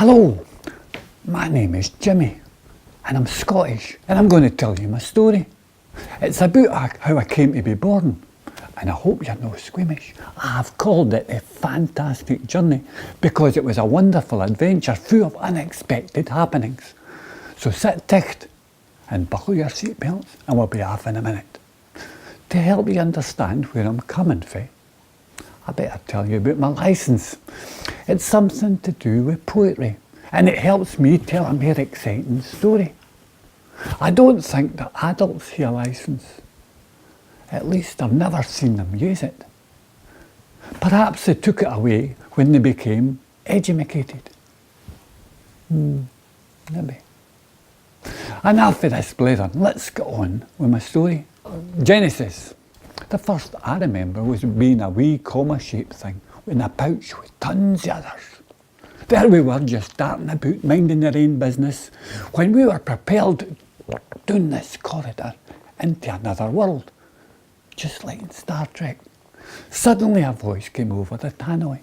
Hello, my name is Jimmy and I'm Scottish and I'm going to tell you my story. It's about how I came to be born and I hope you're no squeamish. I've called it a fantastic journey because it was a wonderful adventure full of unexpected happenings. So sit tight and buckle your seatbelts and we'll be off in a minute. To help you understand where I'm coming from, I better tell you about my licence. It's something to do with poetry and it helps me tell a more exciting story. I don't think that adults have a licence. At least I've never seen them use it. Perhaps they took it away when they became educated. Maybe. Enough of this blathering, let's get on with my story. Genesis. The first I remember was being a wee comma-shaped thing in a pouch with tons of others. There we were just darting about, minding their own business, when we were propelled down this corridor into another world, just like in Star Trek. Suddenly a voice came over the tannoy.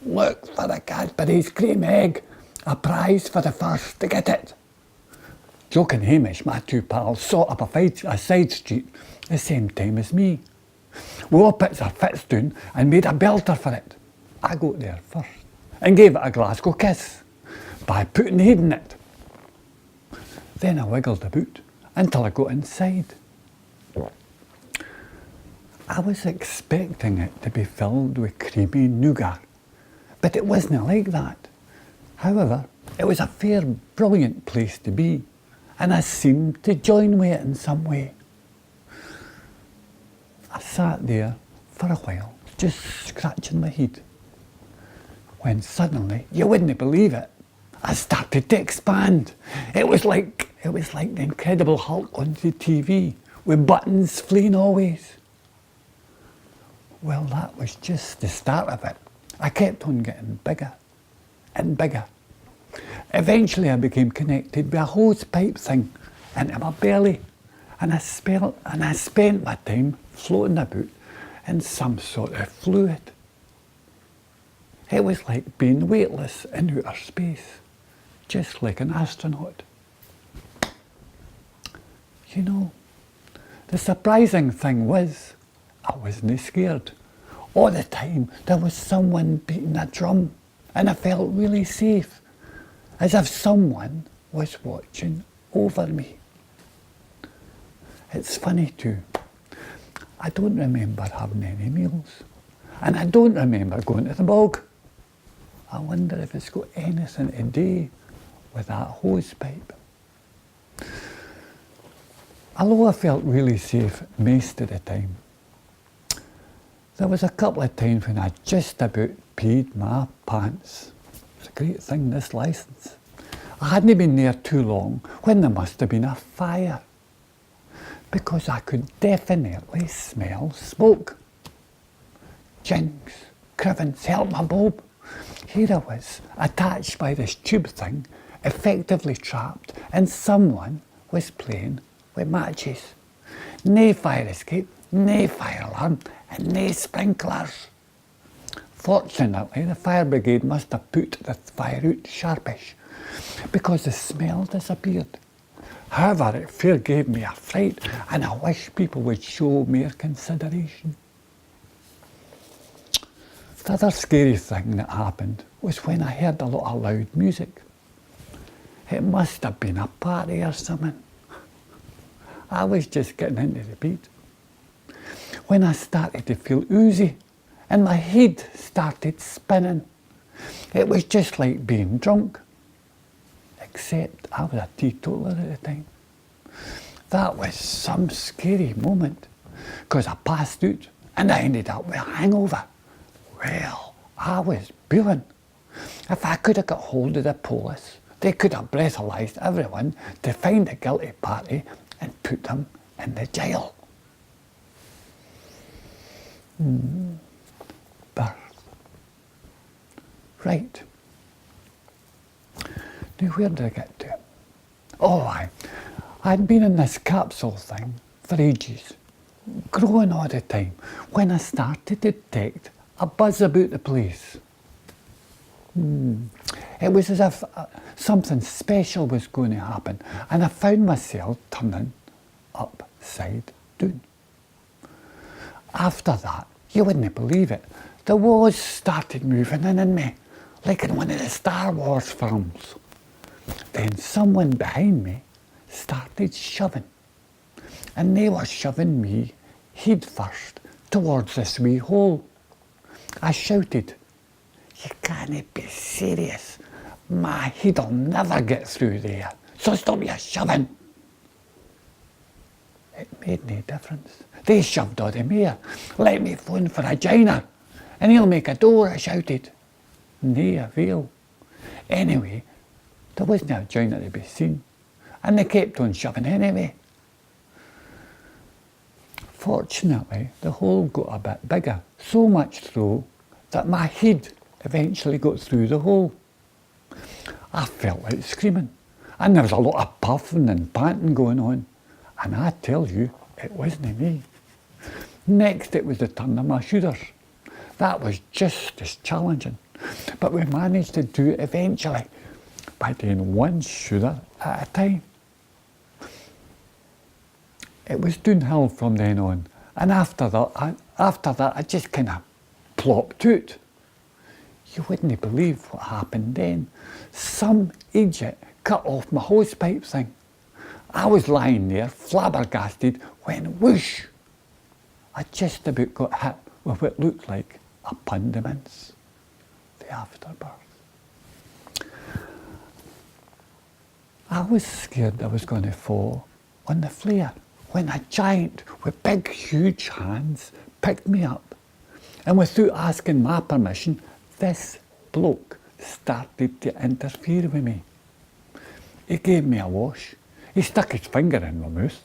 Look for the Cadbury's cream egg, a prize for the first to get it. Jock and Hamish, my two pals, sought up a side street the same time as me. We all put our fits down and made a belter for it. I got there first and gave it a Glasgow kiss by putting the head in it. Then I wiggled about until I got inside. I was expecting it to be filled with creamy nougat, but it wasn't like that. However, it was a fair brilliant place to be, and I seemed to join with it in some way. I sat there for a while, just scratching my head, when suddenly, you wouldn't believe it, I started to expand. It was like the Incredible Hulk on the TV, with buttons fleeing always. Well, that was just the start of it. I kept on getting bigger and bigger. Eventually I became connected with a hose pipe thing into my belly, and I spent my time floating about in some sort of fluid. It was like being weightless in outer space, just like an astronaut. You know, the surprising thing was, I wasn't scared. All the time there was someone beating a drum and I felt really safe, as if someone was watching over me. It's funny too, I don't remember having any meals and I don't remember going to the bog. I wonder if it's got anything to do with that hose pipe. Although I felt really safe most of the time, there was a couple of times when I just about peed my pants. It's a great thing, this licence. I hadn't been there too long when there must have been a fire, because I could definitely smell smoke. Jinx, crivens, help my bulb. Here I was, attached by this tube thing, effectively trapped, and someone was playing with matches. No fire escape, no fire alarm, and no sprinklers. Fortunately, the fire brigade must have put the fire out sharpish, because the smell disappeared. However, it fair gave me a fright, and I wish people would show more consideration. The other scary thing that happened was when I heard a lot of loud music. It must have been a party or something. I was just getting into the beat when I started to feel oozy and my head started spinning. It was just like being drunk, except I was a teetotaler at the time. That was some scary moment, because I passed out and I ended up with a hangover. Well, I was boiling. If I could have got hold of the police, they could have breathalyzed everyone to find the guilty party and put them in the jail. Birth. Right. Now where did I get to? Oh, I'd been in this capsule thing for ages, growing all the time, when I started to detect a buzz about the place. It was as if something special was going to happen, and I found myself turning upside down. After that, you wouldn't believe it, the walls started moving in me, like in one of the Star Wars films. Then someone behind me started shoving, and they were shoving me head first towards this wee hole. I shouted, "You can't be serious. My head'll never get through there, so stop your shoving." It made no difference. They shoved all the more. "Let me phone for a joiner, and he'll make a door," I shouted. No avail. Anyway, there wasn't a joiner to be seen, and they kept on shoving anyway. Fortunately, the hole got a bit bigger, so much so that my head eventually got through the hole. I felt like screaming, and there was a lot of puffing and panting going on, and I tell you, it wasn't me. Next, it was the turn of my shooters. That was just as challenging, but we managed to do it eventually by doing one shooter at a time. It was downhill from then on, and after that I just kind of plopped out. You wouldn't believe what happened then. Some idiot cut off my hosepipe thing. I was lying there, flabbergasted, when whoosh, I just about got hit with what looked like a pound of mince. The afterbirth. I was scared I was going to fall on the flare when a giant with big, huge hands picked me up. And without asking my permission, this bloke started to interfere with me. He gave me a wash. He stuck his finger in my mouth.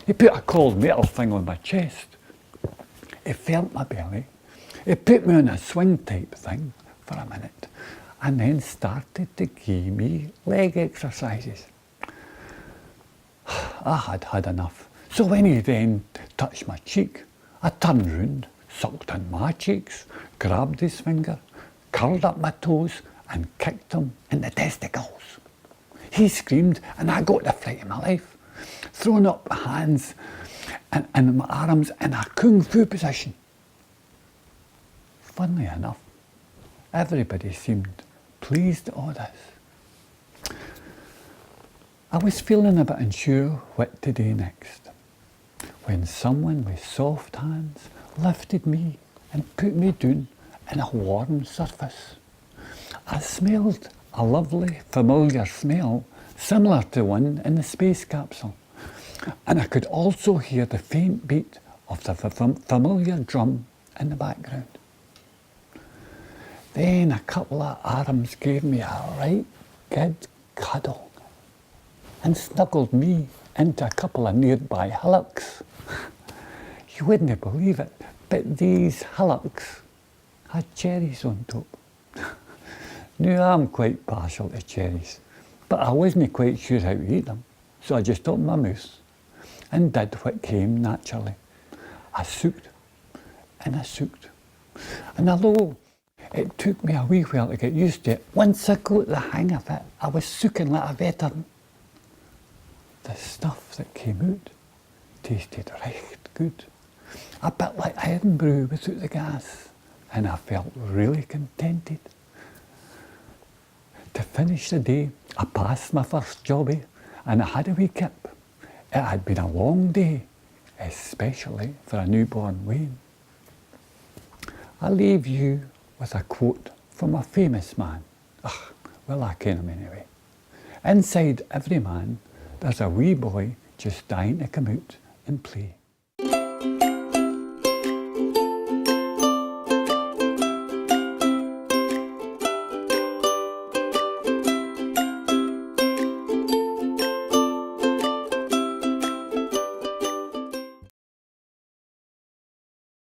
He put a cold metal thing on my chest. He felt my belly. He put me on a swing type thing for a minute, and then started to give me leg exercises. I had had enough. So when he then touched my cheek, I turned round, sucked in my cheeks, grabbed his finger, curled up my toes, and kicked him in the testicles. He screamed, and I got the fright of my life, throwing up my hands and my arms in a kung fu position. Funnily enough, everybody seemed pleased at all this. I was feeling a bit unsure what to do next, when someone with soft hands lifted me and put me down in a warm surface. I smelled a lovely, familiar smell, similar to one in the space capsule, and I could also hear the faint beat of the familiar drum in the background. Then a couple of arms gave me a right good cuddle and snuggled me into a couple of nearby hillocks. You wouldn't believe it, but these hillocks had cherries on top. Now, I'm quite partial to cherries, but I wasn't quite sure how to eat them, so I just opened my mouth and did what came naturally. I sucked and I sucked. And although it took me a wee while to get used to it, once I got the hang of it, I was sucking like a veteran. The stuff that came out tasted right good, a bit like iron brew without the gas, and I felt really contented. To finish the day, I passed my first jobby, and I had a wee kip. It had been a long day, especially for a newborn Wayne. I leave you with a quote from a famous man. Well, I ken him anyway. Inside every man, there's a wee boy just dying to come out and play.